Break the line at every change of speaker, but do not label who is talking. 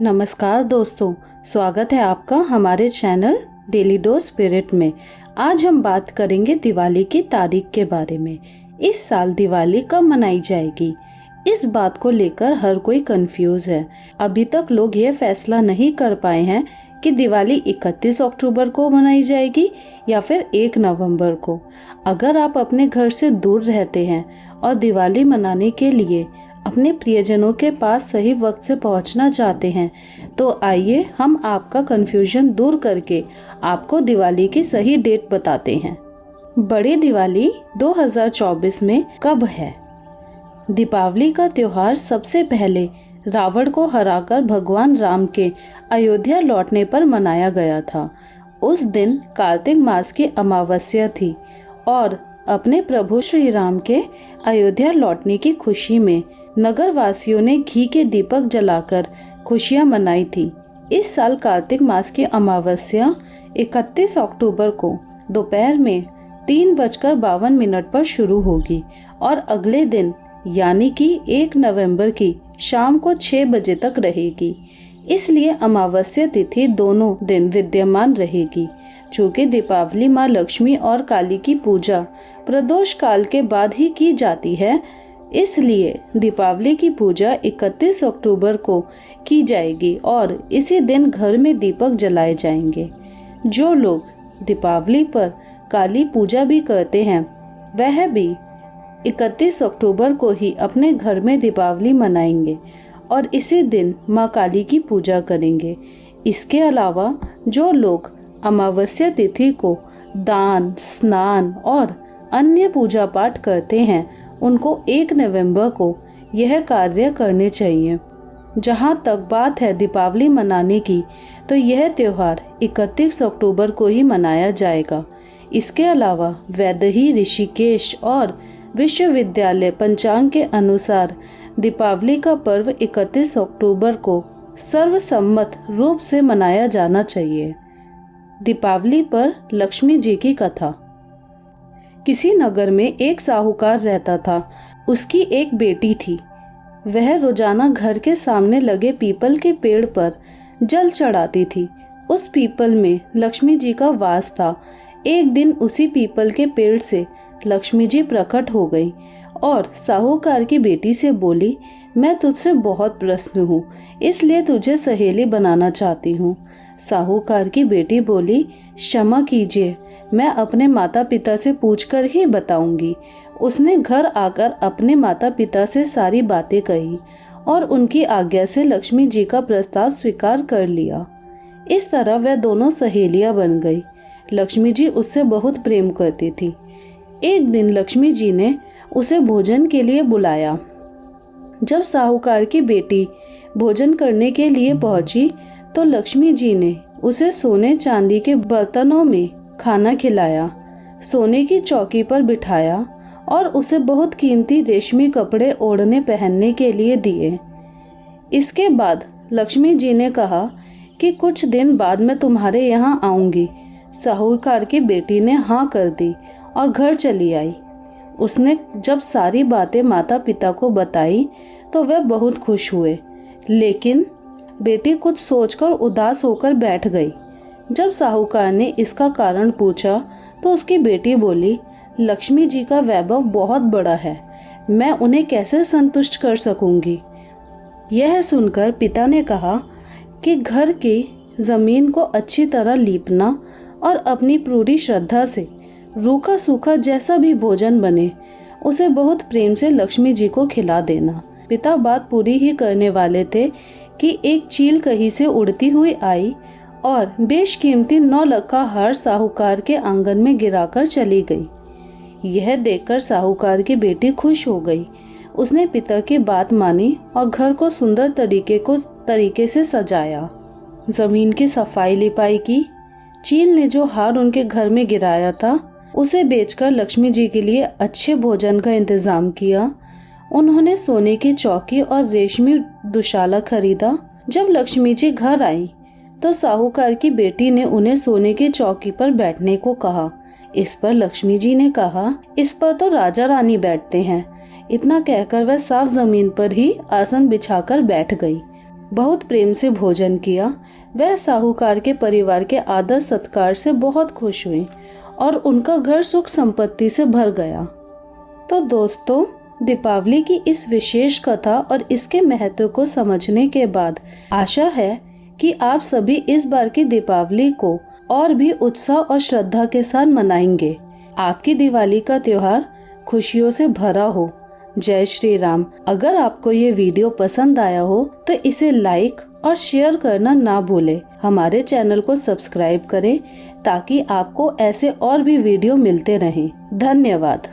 नमस्कार दोस्तों, स्वागत है आपका हमारे चैनल डेली डोज स्पिरिट में। आज हम बात करेंगे दिवाली की तारीख के बारे में। इस साल दिवाली कब मनाई जाएगी, इस बात को लेकर हर कोई कंफ्यूज है। अभी तक लोग ये फैसला नहीं कर पाए हैं कि दिवाली 31 अक्टूबर को मनाई जाएगी या फिर 1 नवंबर को। अगर आप अपने घर से दूर रहते हैं और दिवाली मनाने के लिए अपने प्रियजनों के पास सही वक्त से पहुंचना चाहते हैं, तो आइए हम आपका कंफ्यूजन दूर करके आपको दिवाली की सही डेट बताते हैं। बड़ी दिवाली 2024 में कब है? दीपावली का त्योहार सबसे पहले रावण को हराकर भगवान राम के अयोध्या लौटने पर मनाया गया था। उस दिन कार्तिक मास की अमावस्या थी और अपने प्रभु श्री राम के अयोध्या लौटने की खुशी में नगर वासियों ने घी के दीपक जलाकर खुशियां मनाई थी। इस साल कार्तिक मास की अमावस्या 31 अक्टूबर को दोपहर में 3:52 पर शुरू होगी और अगले दिन यानी कि 1 नवंबर की शाम को 6 बजे तक रहेगी। इसलिए अमावस्या तिथि दोनों दिन विद्यमान रहेगी। चूँकि दीपावली माँ लक्ष्मी और काली की पूजा प्रदोष काल के बाद ही की जाती है, इसलिए दीपावली की पूजा 31 अक्टूबर को की जाएगी और इसी दिन घर में दीपक जलाए जाएंगे। जो लोग दीपावली पर काली पूजा भी करते हैं, वह भी 31 अक्टूबर को ही अपने घर में दीपावली मनाएंगे और इसी दिन माँ काली की पूजा करेंगे। इसके अलावा जो लोग अमावस्या तिथि को दान, स्नान और अन्य पूजा पाठ करते हैं, उनको 1 नवंबर को यह कार्य करने चाहिए। जहां तक बात है दीपावली मनाने की, तो यह त्योहार 31 अक्टूबर को ही मनाया जाएगा। इसके अलावा वैदेही, ऋषिकेश और विश्वविद्यालय पंचांग के अनुसार दीपावली का पर्व 31 अक्टूबर को सर्वसम्मत रूप से मनाया जाना चाहिए। दीपावली पर लक्ष्मी जी की कथा। किसी नगर में एक साहूकार रहता था। उसकी एक बेटी थी। वह रोजाना घर के सामने लगे पीपल के पेड़ पर जल चढ़ाती थी। उस पीपल में लक्ष्मी जी का वास था। एक दिन उसी पीपल के पेड़ से लक्ष्मी जी प्रकट हो गई और साहूकार की बेटी से बोली, मैं तुझसे बहुत प्रसन्न हूँ, इसलिए तुझे सहेली बनाना चाहती हूँ। साहूकार की बेटी बोली, क्षमा कीजिए, मैं अपने माता पिता से पूछकर ही बताऊंगी। उसने घर आकर अपने माता पिता से सारी बातें कही और उनकी आज्ञा से लक्ष्मी जी का प्रस्ताव स्वीकार कर लिया। इस तरह वह दोनों सहेलियां बन गई। लक्ष्मी जी उससे बहुत प्रेम करती थी। एक दिन लक्ष्मी जी ने उसे भोजन के लिए बुलाया। जब साहूकार की बेटी भोजन करने के लिए पहुंची, तो लक्ष्मी जी ने उसे सोने चांदी के बर्तनों में खाना खिलाया, सोने की चौकी पर बिठाया और उसे बहुत कीमती रेशमी कपड़े ओढ़ने पहनने के लिए दिए। इसके बाद लक्ष्मी जी ने कहा कि कुछ दिन बाद मैं तुम्हारे यहाँ आऊंगी। साहूकार की बेटी ने हाँ कर दी और घर चली आई। उसने जब सारी बातें माता पिता को बताई तो वह बहुत खुश हुए, लेकिन बेटी कुछ सोचकर उदास होकर बैठ गई। जब साहूकार ने इसका कारण पूछा तो उसकी बेटी बोली, लक्ष्मी जी का वैभव बहुत बड़ा है, मैं उन्हें कैसे संतुष्ट कर सकूंगी। यह सुनकर पिता ने कहा कि घर की जमीन को अच्छी तरह लीपना और अपनी पूरी श्रद्धा से रूखा सूखा जैसा भी भोजन बने उसे बहुत प्रेम से लक्ष्मी जी को खिला देना। पिता बात पूरी ही करने वाले थे कि एक चील कहीं से उड़ती हुई आई और बेशकीमती 9 लाख का हार साहूकार के आंगन में गिराकर चली गई। यह देखकर साहूकार की बेटी खुश हो गई। उसने पिता की बात मानी और घर को सुंदर तरीके से सजाया। जमीन की सफाई लिपाई की। चील ने जो हार उनके घर में गिराया था, उसे बेचकर लक्ष्मी जी के लिए अच्छे भोजन का इंतजाम किया। उन्होंने सोने की चौकी और रेशमी दुशाला खरीदा। जब लक्ष्मी जी घर आई तो साहूकार की बेटी ने उन्हें सोने की चौकी पर बैठने को कहा। इस पर लक्ष्मी जी ने कहा, इस पर तो राजा रानी बैठते हैं। इतना कहकर वह साफ जमीन पर ही आसन बिछाकर बैठ गई। बहुत प्रेम से भोजन किया। वह साहूकार के परिवार के आदर सत्कार से बहुत खुश हुई और उनका घर सुख संपत्ति से भर गया। तो दोस्तों, दीपावली की इस विशेष कथा और इसके महत्व को समझने के बाद आशा है कि आप सभी इस बार की दीपावली को और भी उत्साह और श्रद्धा के साथ मनाएंगे। आपकी दिवाली का त्योहार खुशियों से भरा हो। जय श्री राम। अगर आपको ये वीडियो पसंद आया हो तो इसे लाइक और शेयर करना ना भूलें। हमारे चैनल को सब्सक्राइब करें ताकि आपको ऐसे और भी वीडियो मिलते रहें। धन्यवाद।